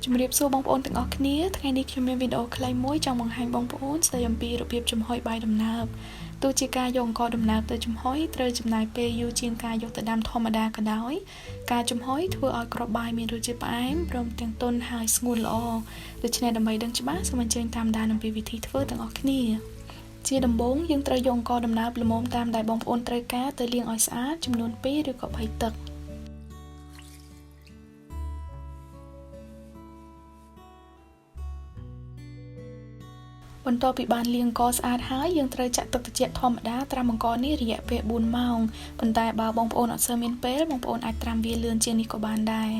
ជំរាបសួរបងប្អូនទាំងអស់គ្នាថ្ងៃនេះខ្ញុំមានវីដេអូខ្លីមួយចង់បង្ហាញបងប្អូនស្ដីអំពីរបៀបចំហុយបាយដំណើបទោះជាការយកអង្ករដំណើបទៅចំហុយត្រូវចំណាយពេលយូរជាងការយកទៅដាំធម្មតាក៏ដោយការចំហុយធ្វើឲ្យគ្រាប់បាយមានរសជាតិផ្អែមព្រមទាំងទន់ហើយស្ងួតល្អដូច្នេះដើម្បីដឹងច្បាស់សូមអញ្ជើញតាមដានអំពីវិធីធ្វើទាំងអស់គ្នាជាដំបូងយើងត្រូវយកអង្ករដំណើបល្មមតាមដែលបងប្អូនត្រូវការទៅលាងឲ្យស្អាតចំនួន2ឬក៏3ទឹកបន្ទាប់ពីបានលាងអង្ករស្អាតហើយយើងត្រូវចាក់ទឹកត្រជាក់ធម្មតាត្រាំអង្ករនេះរយៈពេល4ម៉ោងប៉ុន្តែបើបងប្អូនអត់សូវមានពេលបងប្អូនអាចត្រាំវាលឿនជាងនេះក៏បានដែរ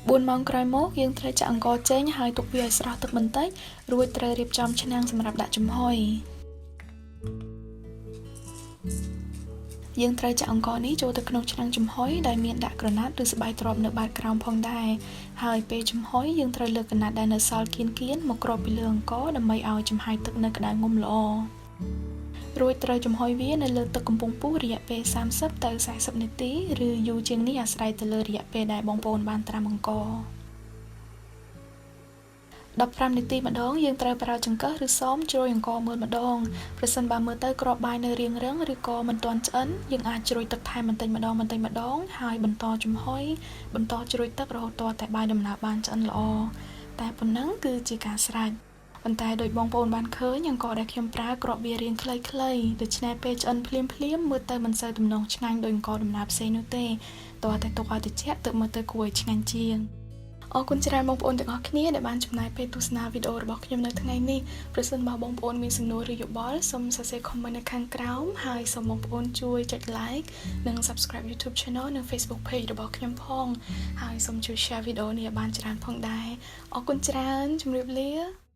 4ម៉ោងក្រោយមកយើងត្រូវចាក់អង្ករចេញហើយទុកវាឲ្យស្រស់ទឹកបន្តិចរួចត្រូវរៀបចំឆ្នាំងសម្រាប់ដាក់ចំហុយយើងត្រូវចាក់អង្ករនេះចូលទៅក្នុងឆ្នាំងចំហុយដែលមានដាក់ក្រណាត់ឬស្បែកទ្រាប់នៅបាតក្រោមផងដែរហើយពេលចំហុយយើងត្រូវលើកក្រណាត់ដែលនៅសល់គៀនមកគ្របពីលើអង្ករដើម្បីឲ្យចំហាយទឹកនៅក្តៅងុំល្អរួចត្រូវចំហុយវានៅលើទឹកកំពុងពុះរយៈពេល30ទៅ40នាទីឬយូរជាងនេះអាស្រ័យទៅលើរយៈពេលដែលបងប្អូនបានត្រាំអង្ករ15នាទីម្ដងយើងត្រូវប្រើចង្កឹះឬសមជ្រោយអង្ករមើលម្ដងប្រសិនបើមើលទៅគ្រាប់បាយនៅរាងរឹងឬក៏មិនទាន់ឆ្អិនយើងអាចជ្រោយទឹកថែមបន្តិចម្ដងហើយបន្តចំហុយបន្តជ្រោយទឹករហូតទាល់តែបាយដំណើបបានឆ្អិនល្អតែប៉ុណ្ណឹងគឺជាការស្រេចប៉ុន្តែដោយបងប្អូនបានឃើញអង្ករដែលខ្ញុំប្រើគ្រាប់វារាងខ្លីៗដូច្នេះពេលឆ្អិនភ្លាមមើលទៅមិនសូវទំនងឆ្ងាញ់ដោយអង្ករដំណើបផ្សេងនោះទេតោះតែទុកឲ្យត្រជាក់ទើបមើលទៅគួរឲ្យឆ្ងាញ់ជាងអរគុណច្រើនបងប្អូនទាំងអស់គ្នាដែលបានចំណាយពេលទស្សនាវីដេអូរបស់ខ្ញុំនៅថ្ងៃនេះប្រសិនបើបងប្អូនមានសំណួរឬយោបល់សូមសរសេរ comment នៅខាងក្រោមហើយសូមបងប្អូនជួយចុច like និង subscribe YouTube channel និង Facebook page របស់ខ្ញុំផងហើយសូមជួយ share វីដេអូនេះឲ្យបានច្រើនផងដែរអរគុណច្រើនជម្រាបលា